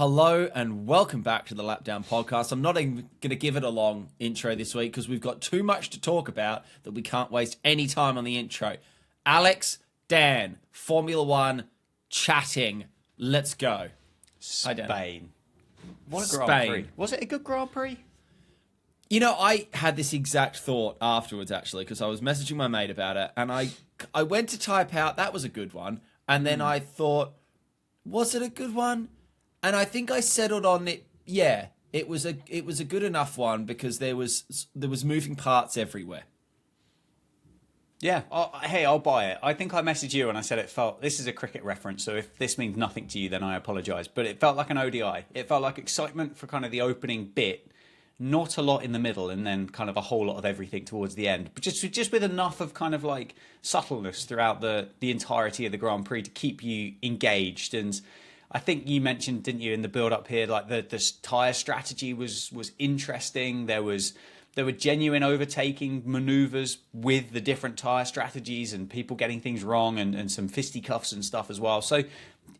Hello and welcome back to the Lapdown Podcast. I'm not even going to give it a long intro this week because we've got too much to talk about that we can't waste any time on the intro. Alex, Dan, Formula One, chatting. Let's go. Spain. What a Spain. Grand Prix. Was it a good Grand Prix? You know, I had this exact thought afterwards, actually, because I was messaging my mate about it, and I went to type out, that was a good one, and then I thought, was it a good one? And I think I settled on it. Yeah, it was a good enough one because there was moving parts everywhere. Yeah. Hey, I'll buy it. I think I messaged you and I said this is a cricket reference, so if this means nothing to you, then I apologise. But it felt like an ODI. It felt like excitement for kind of the opening bit, not a lot in the middle, and then kind of a whole lot of everything towards the end. But just with enough of kind of like subtleness throughout the entirety of the Grand Prix to keep you engaged. And I think you mentioned, didn't you, in the build-up here, like the tyre strategy was interesting. There were genuine overtaking manoeuvres with the different tyre strategies and people getting things wrong and some fisticuffs and stuff as well. So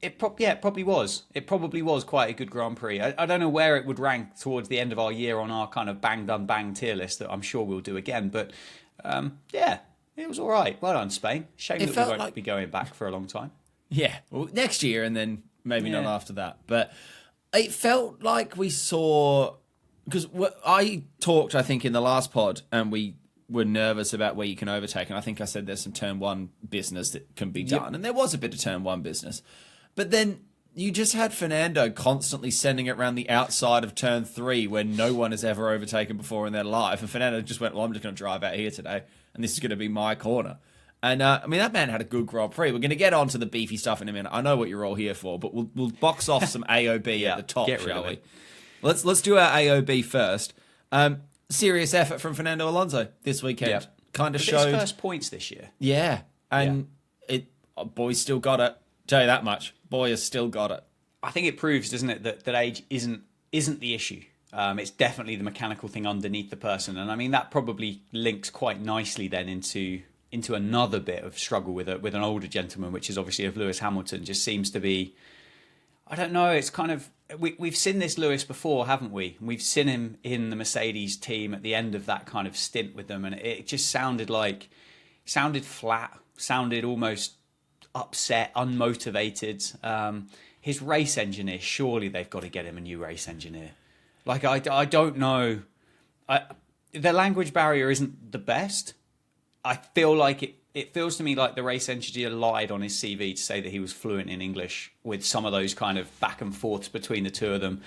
it probably was. It probably was quite a good Grand Prix. I don't know where it would rank towards the end of our year on our kind of bang done bang tier list that I'm sure we'll do again. But yeah, it was all right. Well done, Spain. Shame that we won't be going back for a long time. Yeah, well, next year and then maybe not after that. But it felt like we saw... Because I talked, I think, in the last pod, and we were nervous about where you can overtake. And I think I said there's some turn one business that can be done. Yep. And there was a bit of turn one business. But then you just had Fernando constantly sending it around the outside of turn three where no one has ever overtaken before in their life. And Fernando just went, well, I'm just going to drive out here today, and this is going to be my corner. And, I mean, that man had a good Grand Prix. We're going to get on to the beefy stuff in a minute. I know what you're all here for, but we'll box off some AOB at the top, shall we? Let's do our AOB first. Serious effort from Fernando Alonso this weekend. Yep. Kind of showed... his first points this year. Yeah. And boy's still got it. Tell you that much. Boy has still got it. I think it proves, doesn't it, that age isn't the issue. It's definitely the mechanical thing underneath the person. And I mean, that probably links quite nicely then into another bit of struggle with an older gentleman, which is obviously of Lewis Hamilton. Just seems to be, I don't know, it's kind of, we've seen this Lewis before, haven't we? We've seen him in the Mercedes team at the end of that kind of stint with them, and it just sounded flat, sounded almost upset, unmotivated. His race engineer, surely they've got to get him a new race engineer. Like, I don't know. The language barrier isn't the best. I feel like it feels to me like the race engineer lied on his CV to say that he was fluent in English with some of those kind of back and forths between the two of them.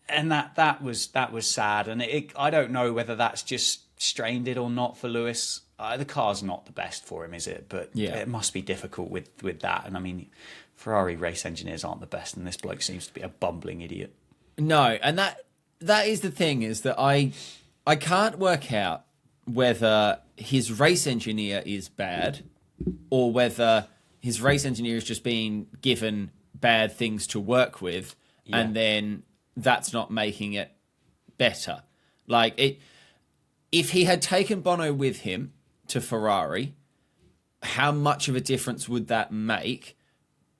And that was sad. And I don't know whether that's just strained it or not for Lewis. The car's not the best for him, is it? But it must be difficult with that. And I mean, Ferrari race engineers aren't the best, and this bloke seems to be a bumbling idiot. No, and that is the thing, is that I can't work out whether his race engineer is bad or whether his race engineer is just being given bad things to work with, and then that's not making it better. Like, if he had taken Bono with him to Ferrari, how much of a difference would that make?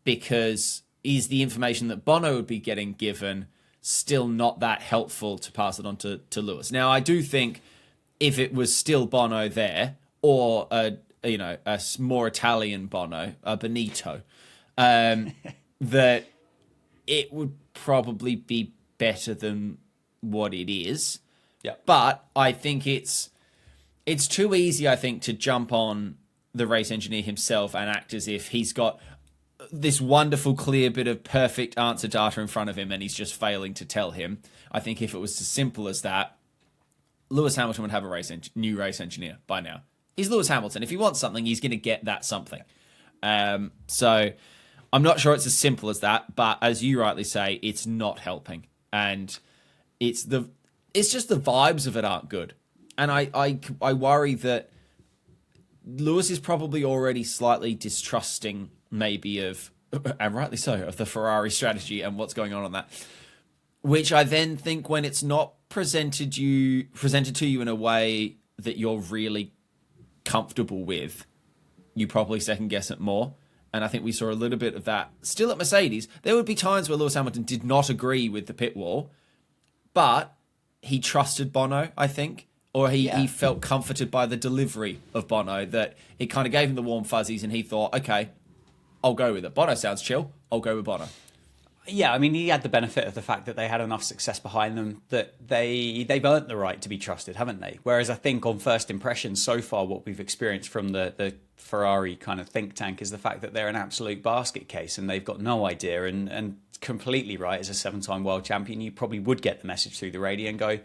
Because is the information that Bono would be getting given still not that helpful to pass it on to Lewis? Now, I do think if it was still Bono there, or a more Italian Bono, a Benito, that it would probably be better than what it is. Yeah. But I think it's too easy, I think, to jump on the race engineer himself and act as if he's got this wonderful, clear bit of perfect answer data in front of him and he's just failing to tell him. I think if it was as simple as that, Lewis Hamilton would have a new race engineer by now. He's Lewis Hamilton. If he wants something, he's going to get that something. So I'm not sure it's as simple as that, but as you rightly say, it's not helping. And it's just the vibes of it aren't good. And I worry that Lewis is probably already slightly distrusting maybe of, and rightly so, of the Ferrari strategy and what's going on that. Which I then think when it's not presented to you in a way that you're really comfortable with, you probably second guess it more. And I think we saw a little bit of that still at Mercedes. There would be times where Lewis Hamilton did not agree with the pit wall, but he trusted Bono, I think, or he felt comforted by the delivery of Bono, that it kind of gave him the warm fuzzies and he thought, okay, I'll go with it. Bono sounds chill. I'll go with Bono. Yeah, I mean, he had the benefit of the fact that they had enough success behind them that they've earned the right to be trusted, haven't they? Whereas I think on first impressions so far, what we've experienced from the Ferrari kind of think tank is the fact that they're an absolute basket case and they've got no idea. And completely right, as a 7-time world champion, you probably would get the message through the radio and go,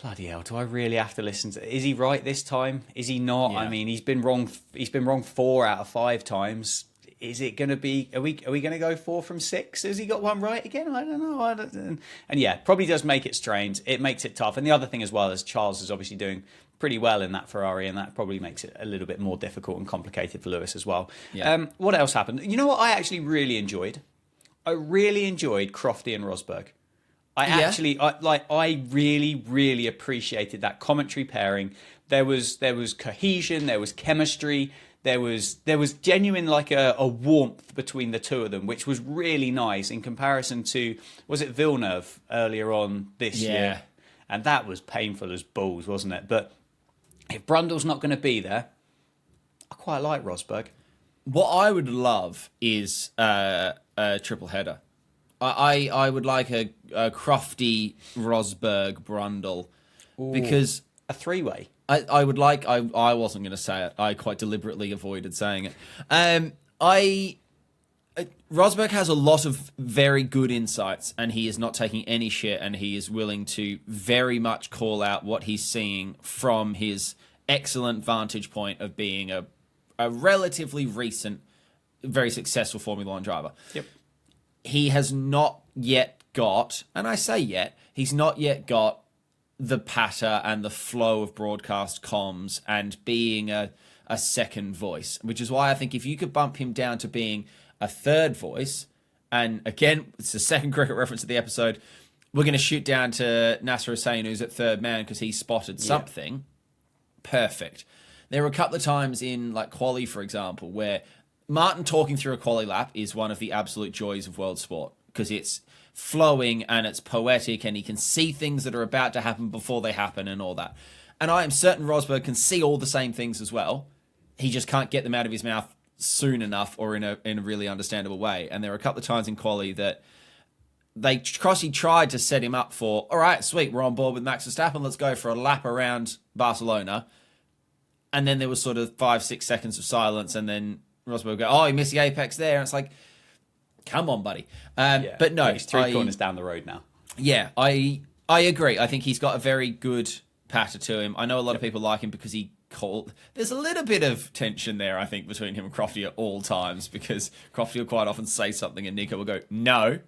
bloody hell, do I really have to listen to? Is he right this time? Is he not? Yeah. I mean, he's been wrong 4 out of 5 times. Is it going to be? Are we going to go 4 from 6? Has he got one right again? I don't know. And yeah, probably does make it strange. It makes it tough. And the other thing as well is Charles is obviously doing pretty well in that Ferrari, and that probably makes it a little bit more difficult and complicated for Lewis as well. Yeah. What else happened? You know what I actually really enjoyed? I really enjoyed Crofty and Rosberg. I really, really appreciated that commentary pairing. There was cohesion, there was chemistry. There was genuine like a warmth between the two of them, which was really nice in comparison to, was it Villeneuve earlier on this year? And that was painful as balls, wasn't it? But if Brundle's not going to be there, I quite like Rosberg. What I would love is a triple header. I would like a Crofty, Rosberg, Brundle. Ooh, because a 3-way. I would like. I wasn't going to say it. I quite deliberately avoided saying it. Rosberg has a lot of very good insights, and he is not taking any shit, and he is willing to very much call out what he's seeing from his excellent vantage point of being a relatively recent, very successful Formula One driver. Yep. He has not yet got, and I say yet, he's not yet got the patter and the flow of broadcast comms and being a second voice, which is why I think if you could bump him down to being a third voice, and again, it's the second cricket reference of the episode, we're going to shoot down to Nasser Hussain, who's at third man because he spotted something. Perfect. There were a couple of times in like quali, for example, where Martin talking through a quali lap is one of the absolute joys of world sport because it's flowing and it's poetic and he can see things that are about to happen before they happen and all that. And I am certain Rosberg can see all the same things as well. He just can't get them out of his mouth soon enough or in a really understandable way. And there were a couple of times in quali that Crosby tried to set him up for, all right, sweet, we're on board with Max Verstappen, let's go for a lap around Barcelona. And then there was sort of 5-6 seconds of silence and then Rosberg would go, oh, he missed the apex there. And it's like, come on, buddy. But no. He's 3 corners down the road now. Yeah, I agree. I think he's got a very good patter to him. I know a lot of people like him because he called... There's a little bit of tension there, I think, between him and Crofty at all times because Crofty will quite often say something and Nico will go, no.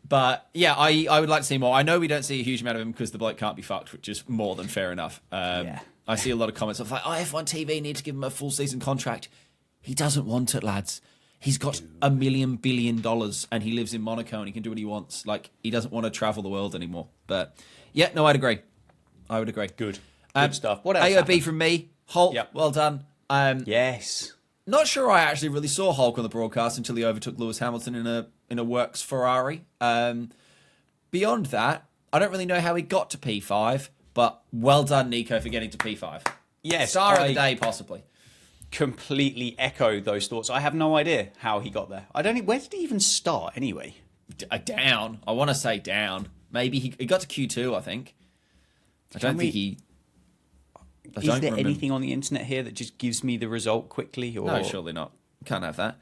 But yeah, I would like to see more. I know we don't see a huge amount of him because the bloke can't be fucked, which is more than fair enough. I see a lot of comments of like, oh, F1 TV need to give him a full season contract. He doesn't want it, lads. He's got $1 billion and he lives in Monaco and he can do what he wants. Like, he doesn't want to travel the world anymore. But yeah, no, I'd agree. I would agree. Good stuff. What else AOB happened? from me. Hulk, well done. Yes. Not sure I actually really saw Hulk on the broadcast until he overtook Lewis Hamilton in a works Ferrari. Beyond that, I don't really know how he got to P5, but well done, Nico, for getting to P5. Yes, Star of the day, possibly. Completely echo those thoughts. I have no idea how he got there. Where did he even start anyway? Down. I want to say down. Maybe he got to Q2, I think. I don't think he... Is there anything on the internet here that just gives me the result quickly? Or... No, surely not. Can't have that.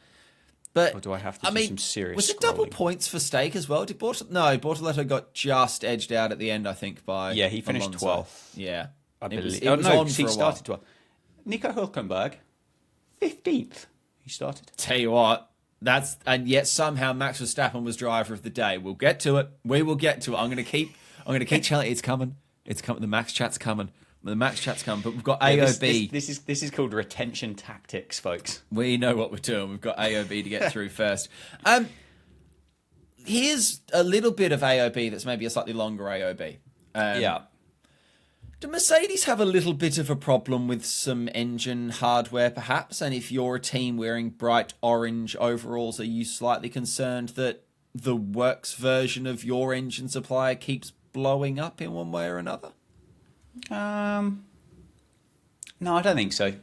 But or do I have to do some serious was it scrolling? double points for Stake as well? Bortoletto got just edged out at the end, I think, by he finished Alonso. 12th. Yeah. I believe. It was on he for a started while. 12th. Nico Hülkenberg, 15th. He started. Tell you what, and yet somehow Max Verstappen was driver of the day. We'll get to it. We will get to it. I'm going to keep telling it's coming. It's coming. The Max chat's coming. The Max chat's coming. But we've got AOB. This is called retention tactics, folks. We know what we're doing. We've got AOB to get through first. Here's a little bit of AOB that's maybe a slightly longer AOB. Do Mercedes have a little bit of a problem with some engine hardware, perhaps? And if you're a team wearing bright orange overalls, are you slightly concerned that the works version of your engine supplier keeps blowing up in one way or another? No, I don't think so.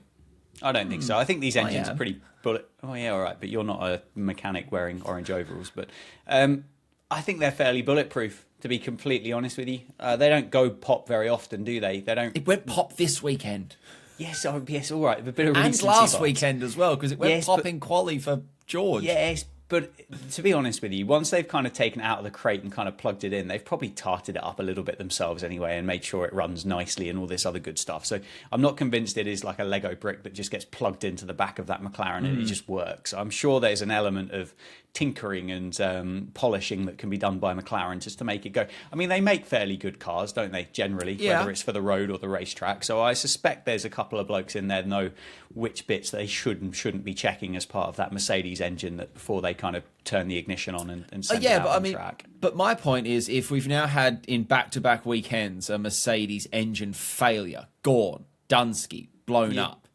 I don't think so. I think these engines are pretty bullet. Oh yeah, all right. But you're not a mechanic wearing orange overalls. But I think they're fairly bulletproof. To be completely honest with you, they don't go pop very often, do they? They don't. It went pop this weekend. Yes, yes, all right. A bit of and last weekend as well, because it went pop in quali for George. Yes, but to be honest with you, once they've kind of taken it out of the crate and kind of plugged it in, they've probably tarted it up a little bit themselves anyway and made sure it runs nicely and all this other good stuff. So I'm not convinced it is like a Lego brick that just gets plugged into the back of that McLaren and it just works. I'm sure there's an element of tinkering and polishing that can be done by McLaren just to make it go. I mean, they make fairly good cars, don't they, generally, whether it's for the road or the racetrack. So I suspect there's a couple of blokes in there that know which bits they should and shouldn't be checking as part of that Mercedes engine that before they kind of turn the ignition on and send it out on track. But my point is, if we've now had in back-to-back weekends a Mercedes engine failure, gone, Dunsky, blown up,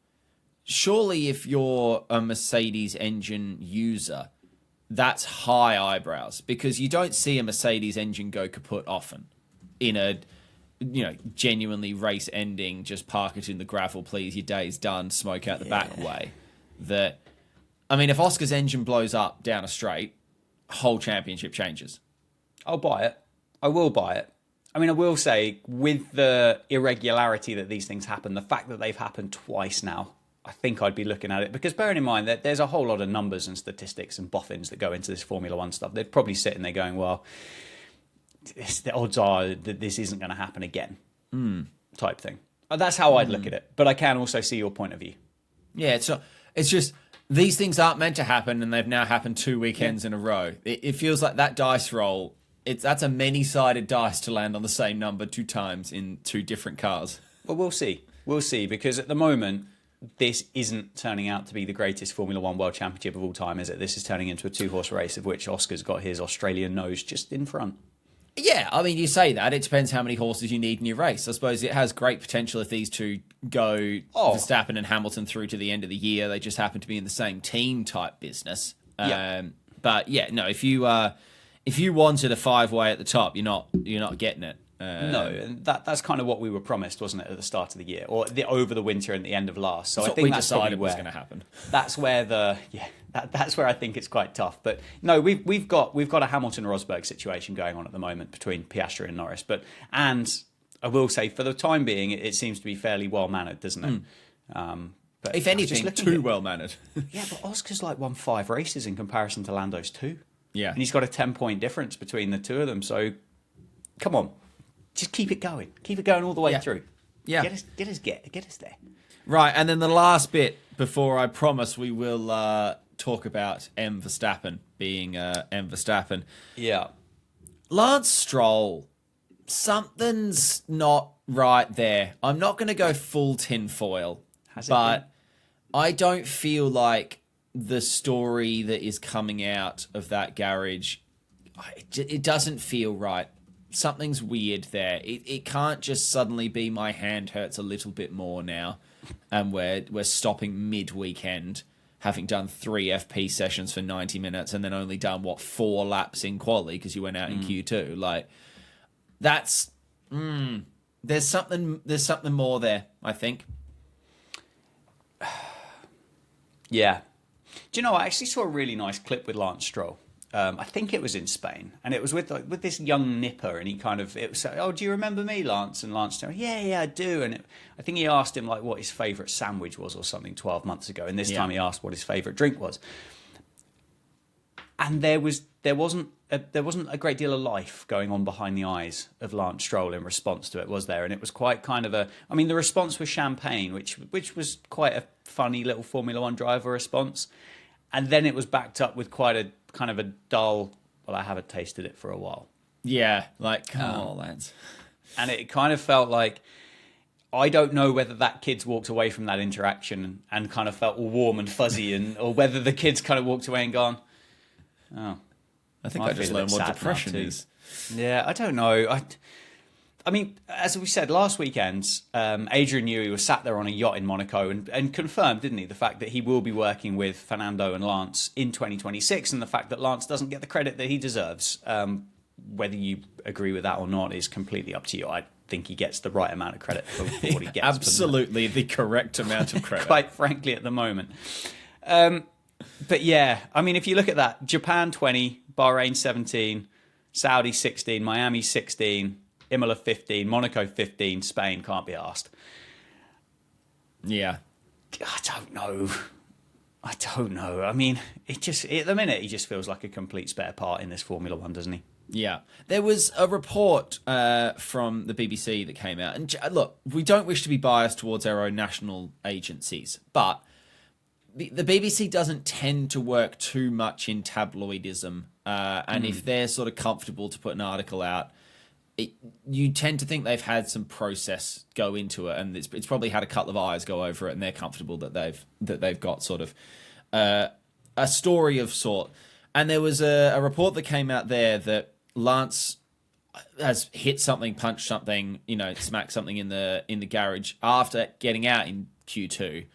surely if you're a Mercedes engine user, that's high eyebrows, because you don't see a Mercedes engine go kaput often in a genuinely race ending, just park it in the gravel, please, your day's done, smoke out the back way. That, I mean, if Oscar's engine blows up down a straight, whole championship changes. I'll buy it. I will buy it. I mean, I will say, with the irregularity that these things happen, the fact that they've happened twice now, I think I'd be looking at it, because bearing in mind that there's a whole lot of numbers and statistics and boffins that go into this Formula One stuff. They'd probably sit there going, well, the odds are that this isn't going to happen again, type thing. That's how I'd look at it. But I can also see your point of view. Yeah, it's just these things aren't meant to happen, and they've now happened 2 weekends in a row. It feels like that dice roll. That's a many-sided dice to land on the same number 2 times in 2 different cars. Well, we'll see. We'll see, because at the moment, this isn't turning out to be the greatest Formula One World Championship of all time, is it? This is turning into a 2-horse race, of which Oscar's got his Australian nose just in front. Yeah, I mean, you say that. It depends how many horses you need in your race. I suppose it has great potential if these two go Verstappen and Hamilton through to the end of the year. They just happen to be in the same team type business. But yeah, no, if you wanted a 5-way at the top, you're not getting it. No, and that's kind of what we were promised, wasn't it, at the start of the year, or over the winter and the end of last. So I think that's decided was going to happen. That's where that's where I think it's quite tough. But no, we've got a Hamilton-Rosberg situation going on at the moment between Piastri and Norris. And I will say, for the time being, it seems to be fairly well mannered, doesn't it? But if anything, too well mannered. Yeah, but Oscar's won 5 races in comparison to Lando's 2. Yeah, and he's got a 10-point difference between the two of them. So come on. Just keep it going. Keep it going all the way through. Yeah. Get us there. Right, and then the last bit before I promise we will talk about M. Verstappen being M. Verstappen. Yeah. Lance Stroll, something's not right there. I'm not going to go full tinfoil, but I don't feel like the story that is coming out of that garage, it doesn't feel right. Something's weird there. It can't just suddenly be my hand hurts a little bit more now, and we're stopping mid-weekend, having done 3 FP sessions for 90 minutes and then only done 4 laps in quali because you went out in Q2. Like, that's there's something more there, I think. Yeah. Do you know, I actually saw a really nice clip with Lance Stroll. I think it was in Spain, and it was with this young nipper, and it was, oh, do you remember me, Lance? And Lance said, yeah, I do. And I think he asked him what his favourite sandwich was or something 12 months ago, and this time he asked what his favourite drink was. And there wasn't a great deal of life going on behind the eyes of Lance Stroll in response to it, was there? And it was quite kind of the response was champagne, which was quite a funny little Formula One driver response. And then it was backed up with quite a kind of a dull, well, I haven't tasted it for a while. Yeah, come on, lads. And it kind of felt like, I don't know whether that kid's walked away from that interaction and kind of felt all warm and fuzzy, or whether the kid's kind of walked away and gone, oh. I think I just learned what depression is. Yeah, I don't know. I mean, as we said last weekend, Adrian Newey was sat there on a yacht in Monaco and confirmed, didn't he, the fact that he will be working with Fernando and Lance in 2026, and the fact that Lance doesn't get the credit that he deserves. Whether you agree with that or not is completely up to you. I think he gets the right amount of credit for what he gets. Absolutely the correct amount of credit. Quite frankly, at the moment. But yeah, I mean, if you look at that, Japan 20, Bahrain 17, Saudi 16, Miami 16, Imola 15, Monaco 15, Spain can't be asked. Yeah. I don't know. I mean, at the minute, he just feels like a complete spare part in this Formula One, doesn't he? Yeah. There was a report from the BBC that came out. And look, we don't wish to be biased towards our own national agencies, but the BBC doesn't tend to work too much in tabloidism. And if they're sort of comfortable to put an article out, you tend to think they've had some process go into it, and it's probably had a couple of eyes go over it, and they're comfortable that they've got sort of a story of sort. And there was a report that came out there that Lance has hit something, punched something, smacked something in the garage after getting out in Q2,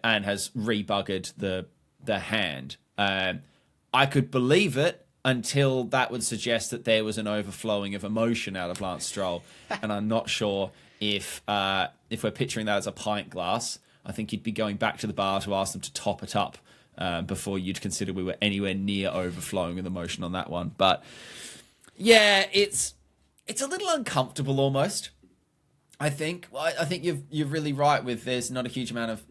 and has rebuggered the hand. I could believe it until that would suggest that there was an overflowing of emotion out of Lance Stroll, and I'm not sure if we're picturing that as a pint glass. I think you'd be going back to the bar to ask them to top it up before you'd consider we were anywhere near overflowing with emotion on that one. But yeah, it's a little uncomfortable almost. I think you're really right with there's not a huge amount of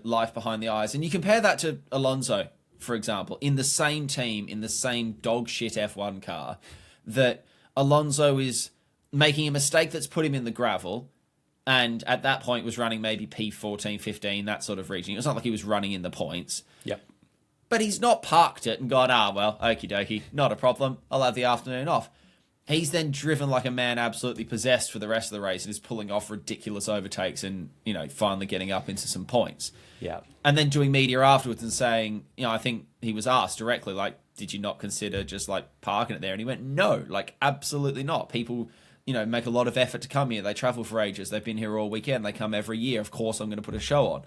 life behind the eyes, and you compare that to Alonso, for example, in the same team, in the same dog shit F1 car, that Alonso is making a mistake that's put him in the gravel, and at that point was running maybe P14, 15, that sort of region. It's not like he was running in the points. Yep. But he's not parked it and gone, well, okie dokie, not a problem, I'll have the afternoon off. He's then driven like a man absolutely possessed for the rest of the race and is pulling off ridiculous overtakes and, finally getting up into some points. Yeah. And then doing media afterwards and saying, I think he was asked directly, like, did you not consider just like parking it there? And he went, no, like absolutely not. People, make a lot of effort to come here. They travel for ages. They've been here all weekend. They come every year. Of course, I'm going to put a show on.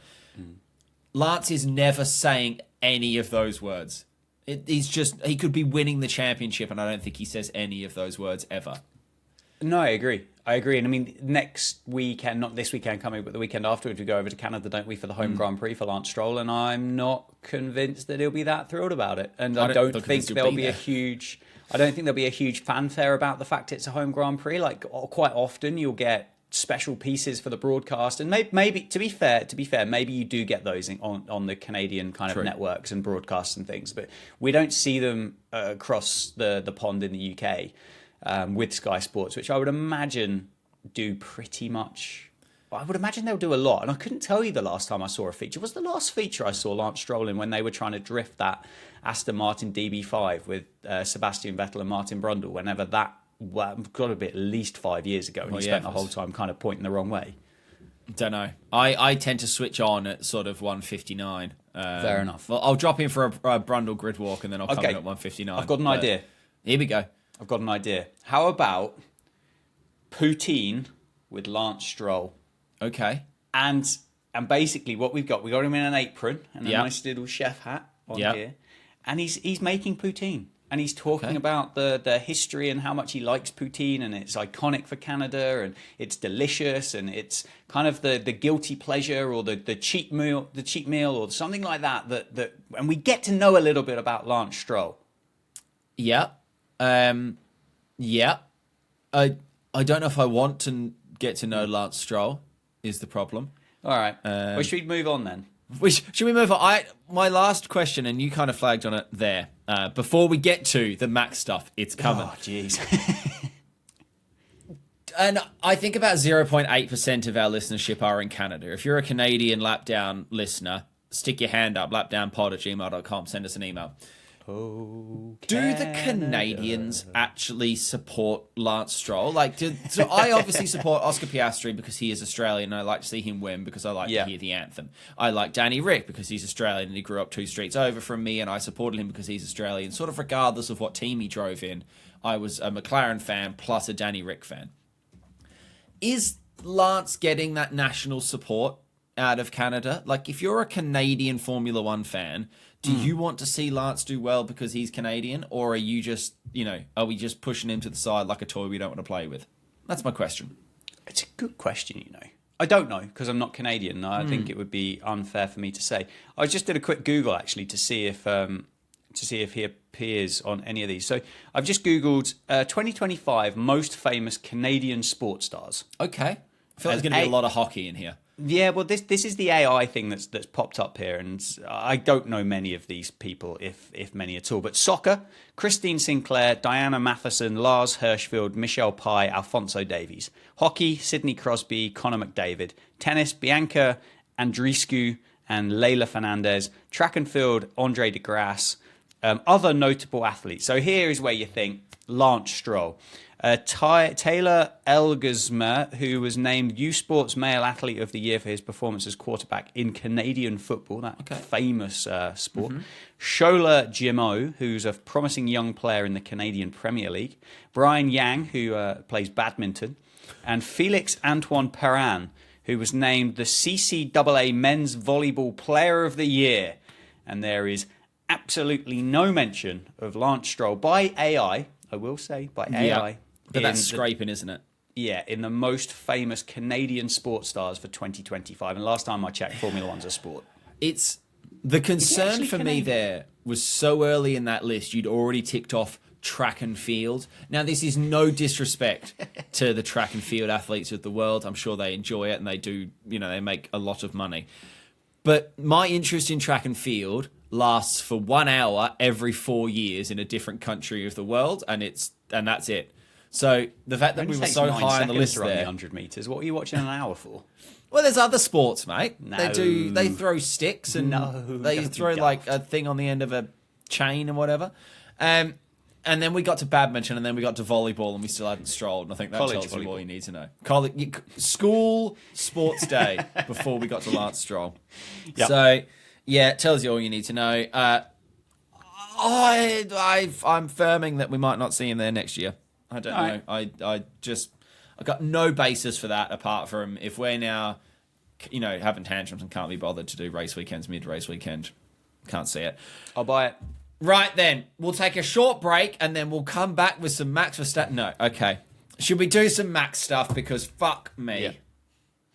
Lance is never saying any of those words. He could be winning the championship, and I don't think he says any of those words ever. No, I agree. And I mean, next weekend, not this weekend coming, but the weekend afterwards, we go over to Canada, don't we, for the home Grand Prix for Lance Stroll, and I'm not convinced that he'll be that thrilled about it. And I don't think there'll be a huge fanfare about the fact it's a home Grand Prix. Like, quite often you'll get special pieces for the broadcast, and maybe to be fair, maybe you do get those on the Canadian kind of networks and broadcasts and things, but we don't see them across the pond in the UK with Sky Sports, which I would imagine do pretty much. I would imagine they'll do a lot, and I couldn't tell you the last time I saw a feature. Was the last feature I saw Lance Stroll in when they were trying to drift that Aston Martin DB5 with Sebastian Vettel and Martin Brundle? Whenever that. Well, got to be at least 5 years ago, and he spent the whole time kind of pointing the wrong way. Don't know. I tend to switch on at sort of 1:59. Fair enough. Well, I'll drop in for a Brundle grid walk, and then I'll come in at 1:59. I've got an idea. Here we go. I've got an idea. How about poutine with Lance Stroll? Okay. And basically what we got him in an apron and a nice little chef hat on here, and he's making poutine. And he's talking about the history and how much he likes poutine, and it's iconic for Canada, and it's delicious, and it's kind of the guilty pleasure or the cheap meal or something like that. And we get to know a little bit about Lance Stroll. Yeah. I don't know if I want to get to know Lance Stroll is the problem. All right. Well, should we move on then? Should we move on? My last question, and you kind of flagged on it there. Before we get to the Max stuff, it's coming. Oh, jeez. And I think about 0.8% of our listenership are in Canada. If you're a Canadian Lapdown listener, stick your hand up, lapdownpod@gmail.com, send us an email. Oh, do the Canadians actually support Lance Stroll? So I obviously support Oscar Piastri because he is Australian, and I like to see him win because I like to hear the anthem. I like Danny Rick because he's Australian and he grew up 2 streets over from me, and I supported him because he's Australian, sort of regardless of what team he drove in. I was a McLaren fan plus a Danny Rick fan. is Lance getting that national support out of Canada? Like, if you're a Canadian Formula One fan, do you want to see Lance do well because he's Canadian? Or are you just, are we just pushing him to the side like a toy we don't want to play with? That's my question. It's a good question, I don't know because I'm not Canadian. I think it would be unfair for me to say. I just did a quick Google actually to see if he appears on any of these. So I've just Googled 2025 most famous Canadian sports stars. Okay. I feel like there's going to be a lot of hockey in here. Yeah, well, this is the AI thing that's popped up here, and I don't know many of these people, if many at all. But soccer: Christine Sinclair, Diana Matheson, Lars Hirschfield, Michelle Pye, Alphonso Davies. Hockey: Sidney Crosby, Connor McDavid. Tennis: Bianca Andreescu and Leila Fernandez. Track and field: Andre de Grasse. Other notable athletes. So here is where you think Lance Stroll. Taylor Elgersma, who was named U Sports Male Athlete of the Year for his performance as quarterback in Canadian football, that famous sport. Shola Jimo, who's a promising young player in the Canadian Premier League. Brian Yang, who plays badminton. And Felix Antoine Perrin, who was named the CCAA Men's Volleyball Player of the Year. And there is absolutely no mention of Lance Stroll by AI, I will say, by AI. But that's scraping, isn't it? Yeah, in the most famous Canadian sports stars for 2025. And last time I checked, Formula One's a sport. It's the concern for me there was so early in that list, you'd already ticked off track and field. Now, this is no disrespect to the track and field athletes of the world. I'm sure they enjoy it and they do, they make a lot of money. But my interest in track and field lasts for 1 hour every 4 years in a different country of the world, and that's it. So the fact that we were so high on the list there, 100 meters. What are you watching an hour for? Well, there's other sports, mate. No. They throw sticks and they throw like a thing on the end of a chain and whatever. And then we got to badminton, and then we got to volleyball, and we still hadn't strolled. And I think that tells you all you need to know. School sports day before we got to Lance Stroll. Yep. So yeah, it tells you all you need to know. I'm firming that we might not see him there next year. I don't know. I got no basis for that apart from if we're now, having tantrums and can't be bothered to do race weekends, mid-race weekend. Can't see it. I'll buy it. Right then, we'll take a short break and then we'll come back with some Max Verstappen. No, okay. Should we do some Max stuff? Because fuck me.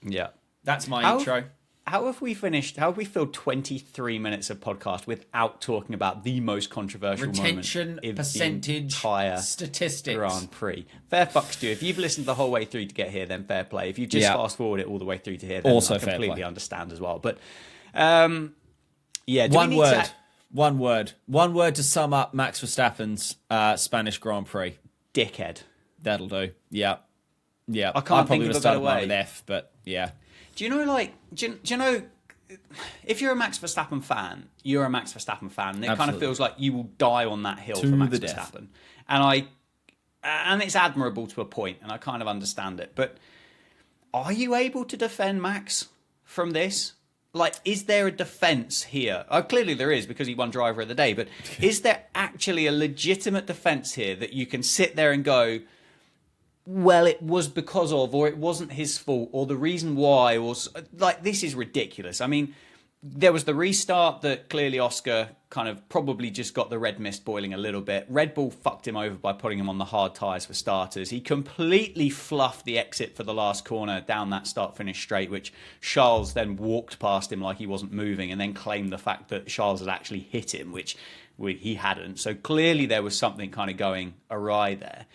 Yeah. That's my intro. How have we filled 23 minutes of podcast without talking about the most controversial retention moment in percentage the entire statistics Grand Prix? Fair fucks to you. If you've listened the whole way through to get here, then fair play. If you just fast forward it all the way through to here, then also I completely understand as well. But One word to sum up Max Verstappen's Spanish Grand Prix. Dickhead. That'll do. Yeah. I can't think of a better way. With F, but yeah. Do you know, if you're a Max Verstappen fan, you're a Max Verstappen fan, and it kind of feels like you will die on that hill for Max Verstappen. And it's admirable to a point, and I kind of understand it. But are you able to defend Max from this? Like, is there a defence here? Clearly there is, because he won Driver of the Day, but is there actually a legitimate defence here that you can sit there and go, well, it was because of, or it wasn't his fault, or the reason why was, like, this is ridiculous. I mean, there was the restart that clearly Oscar kind of probably just got the red mist boiling a little bit. Red Bull fucked him over by putting him on the hard tyres for starters. He completely fluffed the exit for the last corner down that start-finish straight, which Charles then walked past him like he wasn't moving and then claimed the fact that Charles had actually hit him, which he hadn't. So clearly there was something kind of going awry there.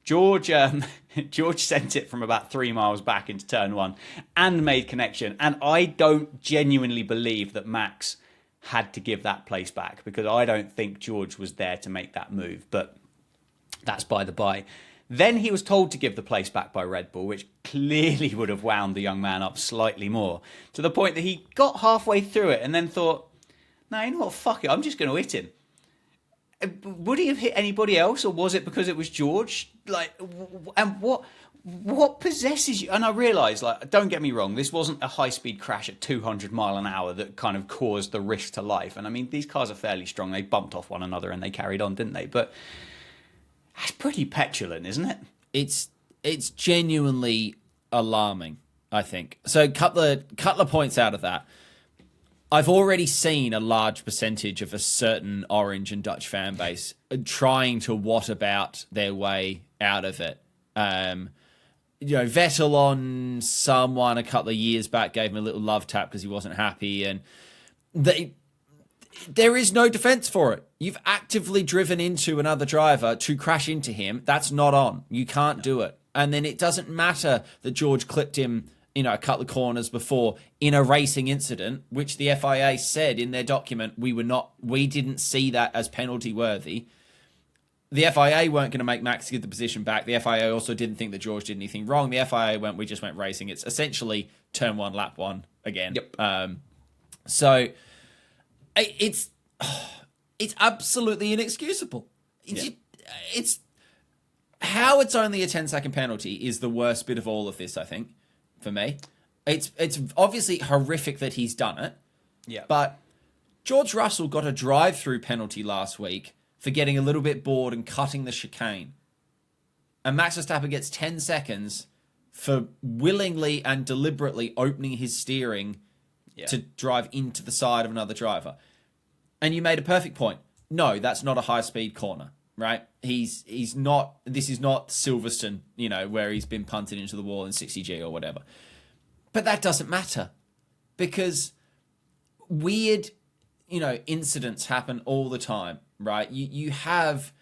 George sent it from about 3 miles back into turn one and made connection. And I don't genuinely believe that Max had to give that place back, because I don't think George was there to make that move. But that's by the by. Then he was told to give the place back by Red Bull, which clearly would have wound the young man up slightly more, to the point that he got halfway through it and then thought, no, you know what, fuck it, I'm just going to hit him. Would he have hit anybody else, or was it because it was George? Like, and what possesses you? And I realise, like, don't get me wrong, this wasn't a high-speed crash at 200 mile an hour that kind of caused the risk to life. And I mean, these cars are fairly strong. They bumped off one another and they carried on, didn't they? But that's pretty petulant, isn't it? It's genuinely alarming, I think. So couple of points out of that. I've already seen a large percentage of a certain Orange and Dutch fan base trying to what about their way out of it. Vettel on someone a couple of years back gave him a little love tap because he wasn't happy, and there is no defense for it. You've actively driven into another driver to crash into him. That's not on. You can't do it. And then it doesn't matter that George clipped him, a couple of corners before in a racing incident, which the FIA said in their document we didn't see that as penalty worthy. The FIA weren't going to make Max give the position back. The FIA also didn't think that George did anything wrong. The FIA we just went racing. It's essentially turn one, lap one again. Yep. So it's absolutely inexcusable. It's how it's only a 10-second penalty is the worst bit of all of this, I think, for me. It's obviously horrific that he's done it. Yeah. But George Russell got a drive-through penalty last week for getting a little bit bored and cutting the chicane. And Max Verstappen gets 10 seconds for willingly and deliberately opening his steering to drive into the side of another driver. And you made a perfect point. No, that's not a high-speed corner, right? This is not Silverstone, where he's been punted into the wall in 60G or whatever. But that doesn't matter because weird, incidents happen all the time, right? You have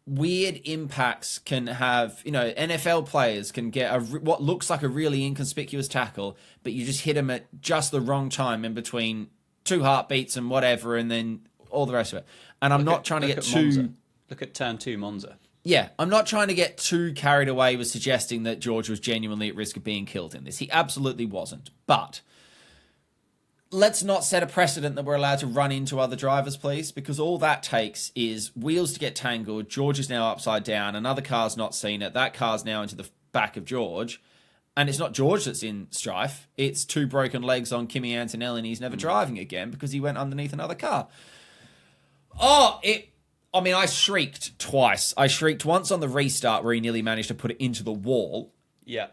weird impacts can have, NFL players can get what looks like a really inconspicuous tackle, but you just hit them at just the wrong time in between two heartbeats and whatever, and then all the rest of it. And I'm not trying to get too... Monza. Look at turn 2 Monza. Yeah, I'm not trying to get too carried away with suggesting that George was genuinely at risk of being killed in this. He absolutely wasn't. But let's not set a precedent that we're allowed to run into other drivers, please, because all that takes is wheels to get tangled. George is now upside down. Another car's not seen it. That car's now into the back of George. And it's not George that's in strife. It's two broken legs on Kimi Antonelli, and he's never driving again because he went underneath another car. I shrieked twice. I shrieked once on the restart where he nearly managed to put it into the wall. Yeah.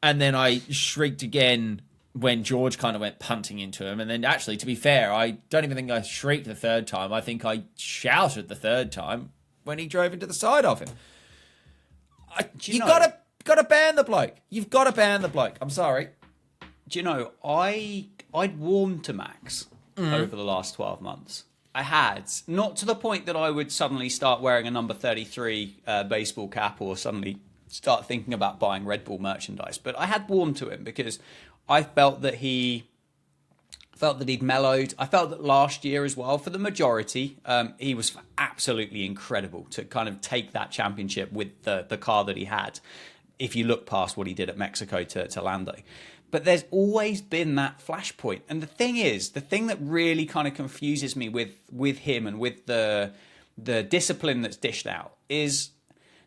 And then I shrieked again when George kind of went punting into him. And then actually, to be fair, I don't even think I shrieked the third time. I think I shouted the third time when he drove into the side of him. Got to ban the bloke. You've got to ban the bloke. I'm sorry. Do you know, I'd warmed to Max over the last 12 months. I had, not to the point that I would suddenly start wearing a number 33 baseball cap or suddenly start thinking about buying Red Bull merchandise, but I had warmed to him because I felt that he'd mellowed. I felt that last year as well, for the majority, he was absolutely incredible to kind of take that championship with the car that he had, if you look past what he did at Mexico to Lando. But there's always been that flashpoint. And the thing that really kind of confuses me with him and with the discipline that's dished out is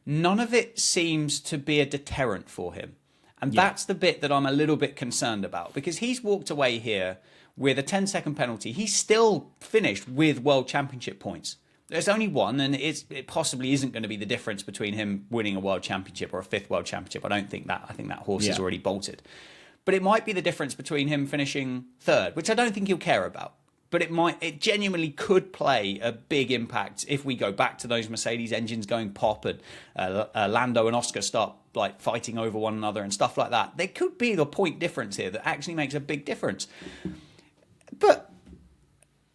none of it seems to be a deterrent for him. And that's the bit that I'm a little bit concerned about, because he's walked away here with a 10-second penalty. He's still finished with World Championship points. There's only one, and it possibly isn't going to be the difference between him winning a World Championship or a 5th World Championship. I don't think that. I think that horse is already bolted. But it might be the difference between him finishing 3rd, which I don't think he'll care about. But it genuinely could play a big impact if we go back to those Mercedes engines going pop and Lando and Oscar start like fighting over one another and stuff like that. There could be a point difference here that actually makes a big difference. But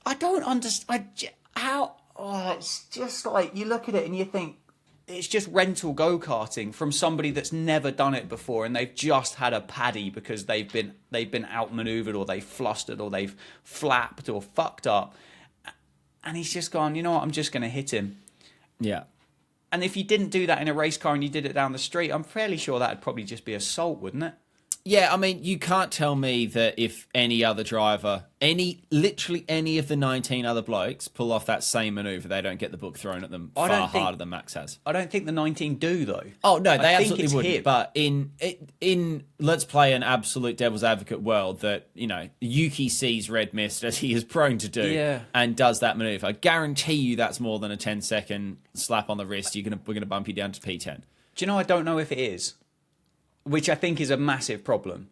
I don't understand how. It's just like you look at it and you think, it's just rental go-karting from somebody that's never done it before, and they've just had a paddy because they've been outmaneuvered, or they've flustered, or they've flapped or fucked up, and he's just gone, you know what, I'm just going to hit him. Yeah. And if you didn't do that in a race car and you did it down the street, I'm fairly sure that'd probably just be assault, wouldn't it? Yeah, I mean, you can't tell me that if any other driver, literally any of the 19 other blokes pull off that same manoeuvre, they don't get the book thrown at them far harder than Max has. I don't think the 19 do, though. Oh, no, they absolutely wouldn't. Him. But in let's play an absolute devil's advocate world that, Yuki sees red mist, as he is prone to do, and does that manoeuvre. I guarantee you that's more than a 10-second slap on the wrist. We're going to bump you down to P10. Do you know, I don't know if it is. which I think is a massive problem.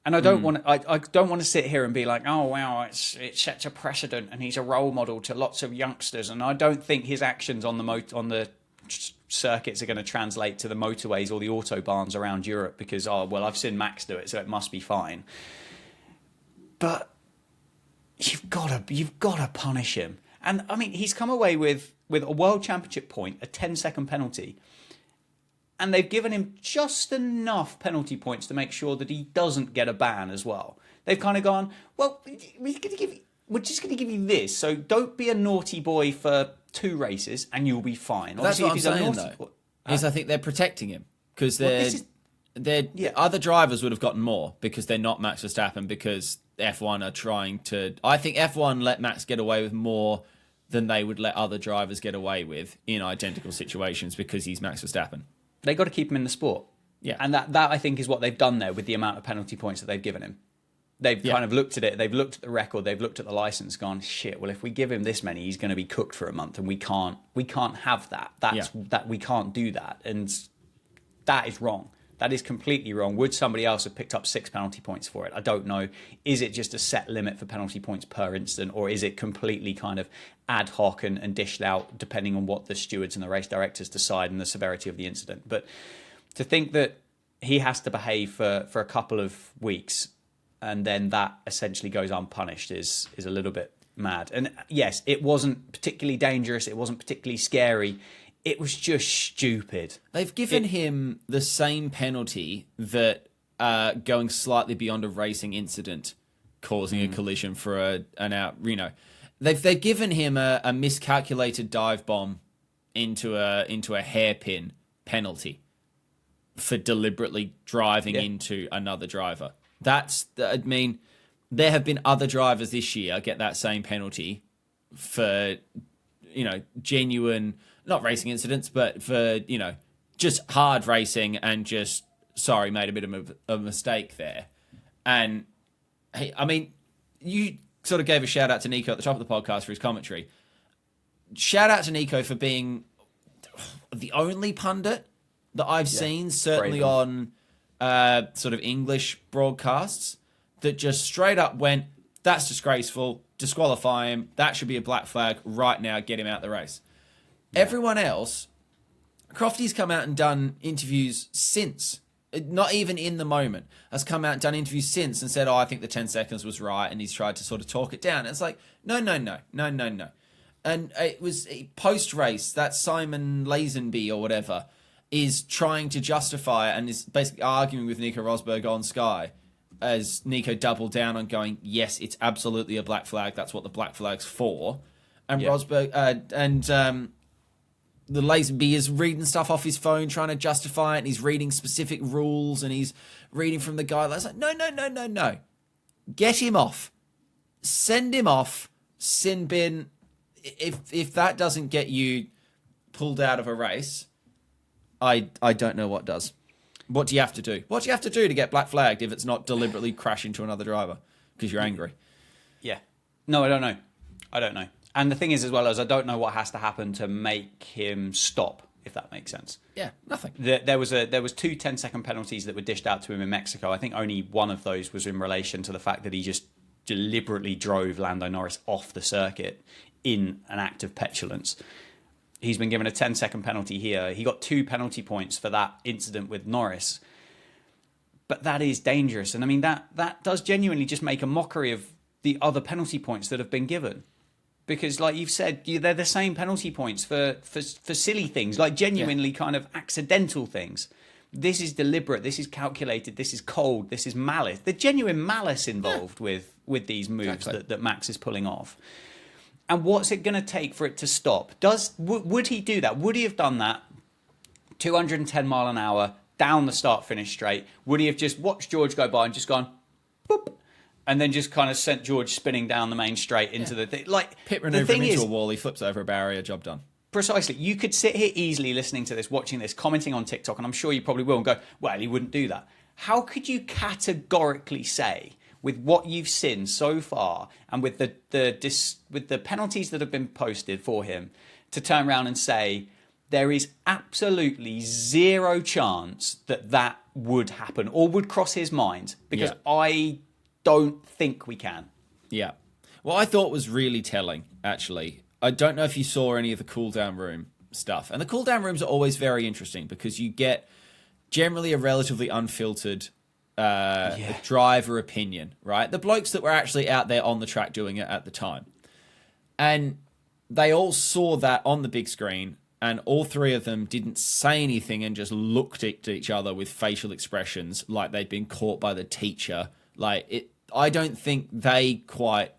And I don't want to. I don't want to sit here and be like, "Oh wow, it sets a precedent, and he's a role model to lots of youngsters." And I don't think his actions on the circuits are going to translate to the motorways or the autobahns around Europe because, oh well, I've seen Max do it, so it must be fine. But you've got to punish him. And I mean, he's come away with a world championship point, a 10-second penalty. And they've given him just enough penalty points to make sure that he doesn't get a ban as well. They've kind of gone, well, we're just going to give you this. So don't be a naughty boy for 2 races and you'll be fine. That's what I'm saying, though. Is I think they're protecting him because other drivers would have gotten more because they're not Max Verstappen, because F1 are trying to... I think F1 let Max get away with more than they would let other drivers get away with in identical situations because he's Max Verstappen. They got to keep him in the sport. Yeah. And that I think is what they've done there with the amount of penalty points that they've given him. They've kind of looked at it, they've looked at the record, they've looked at the license, gone, shit, well, if we give him this many, he's going to be cooked for a month, and we can't have that. That we can't do that. And that is wrong. That is completely wrong. Would somebody else have picked up 6 penalty points for it? I don't know. Is it just a set limit for penalty points per incident, or is it completely kind of ad hoc and dished out depending on what the stewards and the race directors decide and the severity of the incident? But to think that he has to behave for a couple of weeks and then that essentially goes unpunished is a little bit mad. And yes, it wasn't particularly dangerous. It wasn't particularly scary. It was just stupid. They've given him the same penalty that going slightly beyond a racing incident, causing a collision for an out. You know, they've given him a miscalculated dive bomb into a hairpin penalty for deliberately driving into another driver. I mean, there have been other drivers this year get that same penalty for, genuine, not racing incidents, but for, just hard racing and just, sorry, made a bit of a mistake there. And, hey, I mean, you sort of gave a shout out to Nico at the top of the podcast for his commentary. Shout out to Nico for being the only pundit that I've seen, certainly on sort of English broadcasts, that just straight up went, that's disgraceful, disqualify him, that should be a black flag right now, get him out of the race. Yeah. Everyone else, Crofty's come out and done interviews since, not even in the moment, has come out and done interviews since and said, I think the 10 seconds was right, and he's tried to sort of talk it down. And it's like, no. And it was post-race, that Simon Lazenby or whatever is trying to justify it and is basically arguing with Nico Rosberg on Sky as Nico doubled down on going, yes, it's absolutely a black flag. That's what the black flag's for. And Rosberg the Lazenby is reading stuff off his phone, trying to justify it, and he's reading specific rules, and he's reading from the guidelines. Like, no. Get him off. Send him off. Sin bin. If that doesn't get you pulled out of a race, I don't know what does. What do you have to do? What do you have to do to get black flagged if it's not deliberately crash into another driver because you're angry? Yeah. No, I don't know. And the thing is, as well, as I don't know what has to happen to make him stop, if that makes sense. Yeah, nothing. There was 2 10-second penalties that were dished out to him in Mexico. I think only one of those was in relation to the fact that he just deliberately drove Lando Norris off the circuit in an act of petulance. He's been given a 10-second penalty here. He got 2 penalty points for that incident with Norris. But that is dangerous. And I mean, that does genuinely just make a mockery of the other penalty points that have been given. Because, like you've said, they're the same penalty points for silly things, like genuinely kind of accidental things. This is deliberate. This is calculated. This is cold. This is malice. There's genuine malice involved with these moves that Max is pulling off. And what's it going to take for it to stop? Would he do that? Would he have done that 210 mile an hour down the start-finish straight? Would he have just watched George go by and just gone, boop, and then just kind of sent George spinning down the main straight into the thing? Like, pit maneuver him into a wall, he flips over a barrier, job done. Precisely. You could sit here easily listening to this, watching this, commenting on TikTok, and I'm sure you probably will, and go, well, he wouldn't do that. How could you categorically say, with what you've seen so far, and with the penalties that have been posted for him, to turn around and say there is absolutely zero chance that would happen or would cross his mind, because I don't think we can. Yeah. What I thought was really telling, actually, I don't know if you saw any of the cool-down room stuff. And the cool-down rooms are always very interesting because you get generally a relatively unfiltered driver opinion, right? The blokes that were actually out there on the track doing it at the time. And they all saw that on the big screen, and all three of them didn't say anything and just looked at each other with facial expressions like they'd been caught by the teacher. I don't think they quite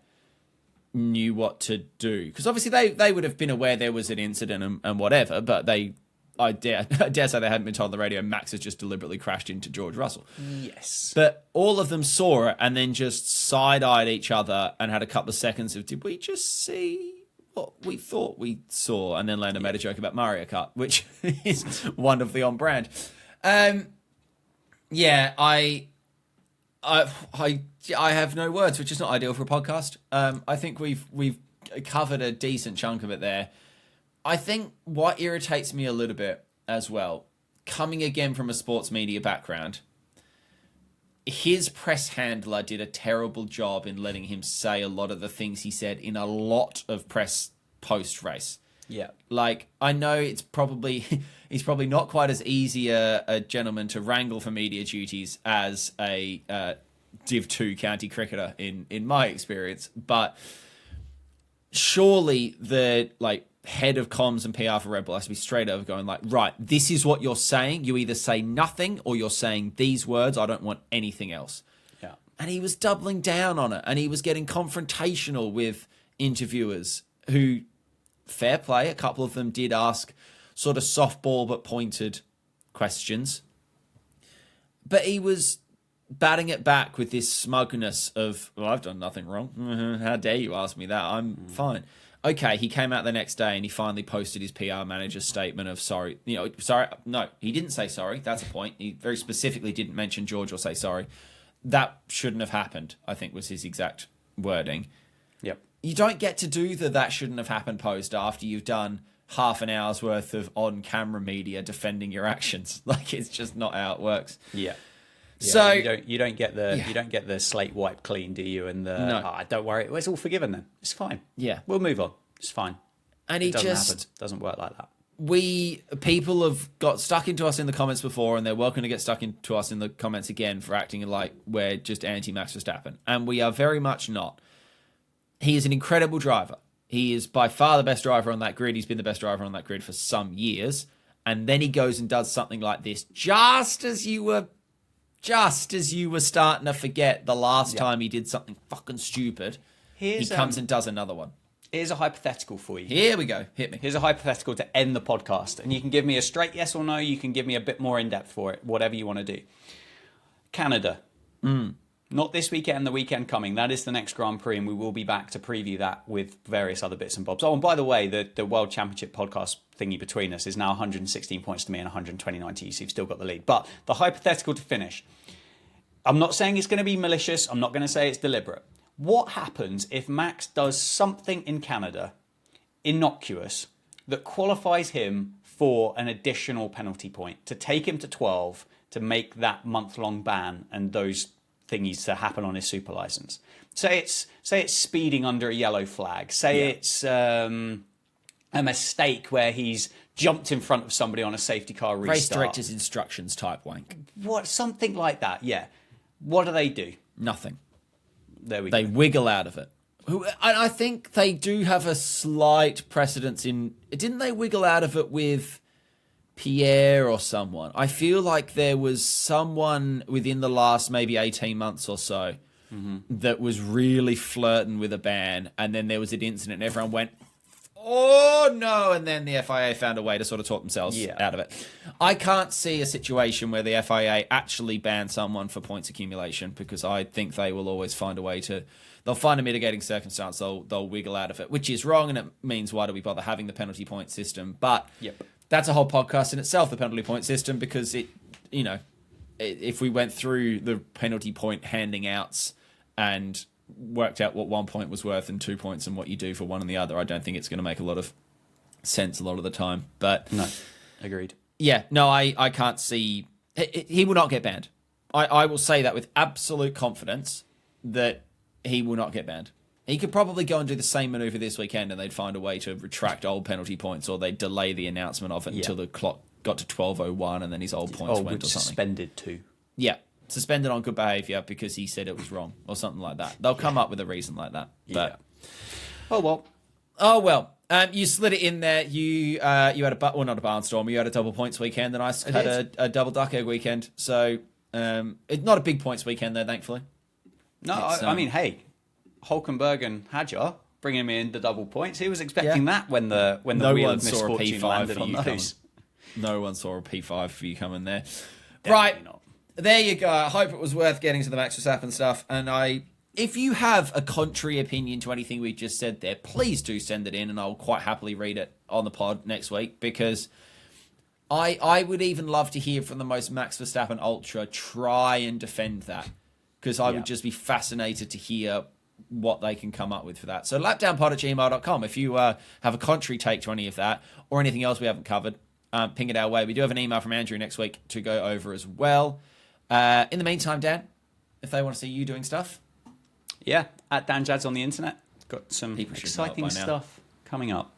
knew what to do, because obviously they would have been aware there was an incident and whatever, but I dare say they hadn't been told on the radio Max has just deliberately crashed into George Russell. Yes. But all of them saw it and then just side-eyed each other and had a couple of seconds of, did we just see what we thought we saw? And then Lando made a joke about Mario Kart, which is wonderfully on brand. I have no words, which is not ideal for a podcast. I think we've covered a decent chunk of it there. I think what irritates me a little bit as well, coming again from a sports media background, his press handler did a terrible job in letting him say a lot of the things he said in a lot of press post-race. Yeah. Like, I know he's probably not quite as easy a gentleman to wrangle for media duties as a Div 2 county cricketer in my experience, but surely the head of comms and PR for Red Bull has to be straight over going right, this is what you're saying. You either say nothing or you're saying these words. I don't want anything else. Yeah. And he was doubling down on it, and he was getting confrontational with interviewers who, fair play, a couple of them did ask sort of softball but pointed questions. But he was batting it back with this smugness of, well, I've done nothing wrong. How dare you ask me that? I'm fine. Okay, he came out the next day and he finally posted his PR manager's statement of sorry. Sorry. No, he didn't say sorry. That's a point. He very specifically didn't mention George or say sorry. That shouldn't have happened, I think was his exact wording. Yep. You don't get to do that shouldn't have happened post after you've done half an hour's worth of on-camera media defending your actions. It's just not how it works. Yeah. So you don't get the slate wiped clean, do you? And don't worry, it's all forgiven then. It's fine. Yeah, we'll move on. It's fine. And it doesn't work like that. People have got stuck into us in the comments before, and they're welcome to get stuck into us in the comments again for acting like we're just anti-Max Verstappen, and we are very much not. He is an incredible driver. He is by far the best driver on that grid. He's been the best driver on that grid for some years, and then he goes and does something like this just as you were starting to forget the last time he did something fucking stupid. He comes and does another one. Here's a hypothetical for you. Here we go. Hit me. Here's a hypothetical to end the podcast. And you can give me a straight yes or no. You can give me a bit more in-depth for it. Whatever you want to do. Canada. Not this weekend, the weekend coming. That is the next Grand Prix, and we will be back to preview that with various other bits and bobs. Oh, and by the way, the World Championship podcast thingy between us is now 116 points to me and 129 to you, so you've still got the lead. But the hypothetical to finish. I'm not saying it's going to be malicious. I'm not going to say it's deliberate. What happens if Max does something in Canada, innocuous, that qualifies him for an additional penalty point, to take him to 12, to make that month-long ban and those thingies to happen on his super license? Say it's speeding under a yellow flag. It's a mistake where he's jumped in front of somebody on a safety car restart. Race director's instructions type wank. Something like that, yeah. What do? Nothing. There we go. They wiggle out of it. I think they do have a slight precedence in... Didn't they wiggle out of it with Pierre or someone? I feel like there was someone within the last maybe 18 months or so that was really flirting with a ban, and then there was an incident and everyone went, oh no, and then the FIA found a way to sort of talk themselves out of it. I can't see a situation where the FIA actually ban someone for points accumulation, because I think they will always find a way to... They'll find a mitigating circumstance, they'll wiggle out of it, which is wrong, and it means why do we bother having the penalty point system? But that's a whole podcast in itself, the penalty point system, because if we went through the penalty point handing outs and worked out what 1 point was worth and 2 points and what you do for one and the other, I don't think it's going to make a lot of sense a lot of the time. But No, agreed. yeah, no, I can't see... He will not get banned. I will say that with absolute confidence that he will not get banned. He could probably go and do the same maneuver this weekend and they'd find a way to retract old penalty points, or they'd delay the announcement of it until the clock got to 12:01 and then his old points went or something. Suspended too. Yeah, suspended on good behaviour because he said it was wrong or something like that. They'll come up with a reason like that. But Oh well. Oh well. You slid it in there. You had not a barnstorm. You had a double points weekend, and I had a double duck egg weekend. So it's not a big points weekend though, thankfully. No, I mean, hey, Hulkenberg and Hadjar bringing him in the double points. He was expecting that when the wheel of misfortune landed on those. No one saw a P5 for you coming there. Definitely right, not. There you go. I hope it was worth getting to the Max Verstappen stuff. And if you have a contrary opinion to anything we just said there, please do send it in, and I'll quite happily read it on the pod next week, because I would even love to hear from the most Max Verstappen ultra try and defend that, because I would just be fascinated to hear what they can come up with for that. So lapdownpod@gmail.com if you have a contrary take to any of that or anything else we haven't covered. Ping it our way. We do have an email from Andrew next week to go over as well. In the meantime, Dan, if they want to see you doing stuff, yeah, at Dan Jads on the internet. Got some exciting stuff coming up.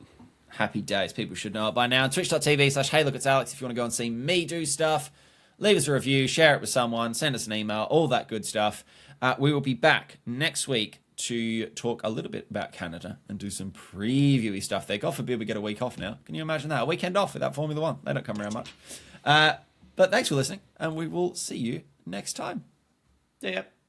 Happy days. People should know it by now. Twitch.tv/Hey Look It's Alex if you want to go and see me do stuff. Leave us a review, share it with someone, send us an email, all that good stuff. We will be back next week to talk a little bit about Canada and do some previewy stuff there. God forbid we get a week off now. Can you imagine that? A weekend off without Formula One. They don't come around much. But thanks for listening, and we will see you next time. Yeah.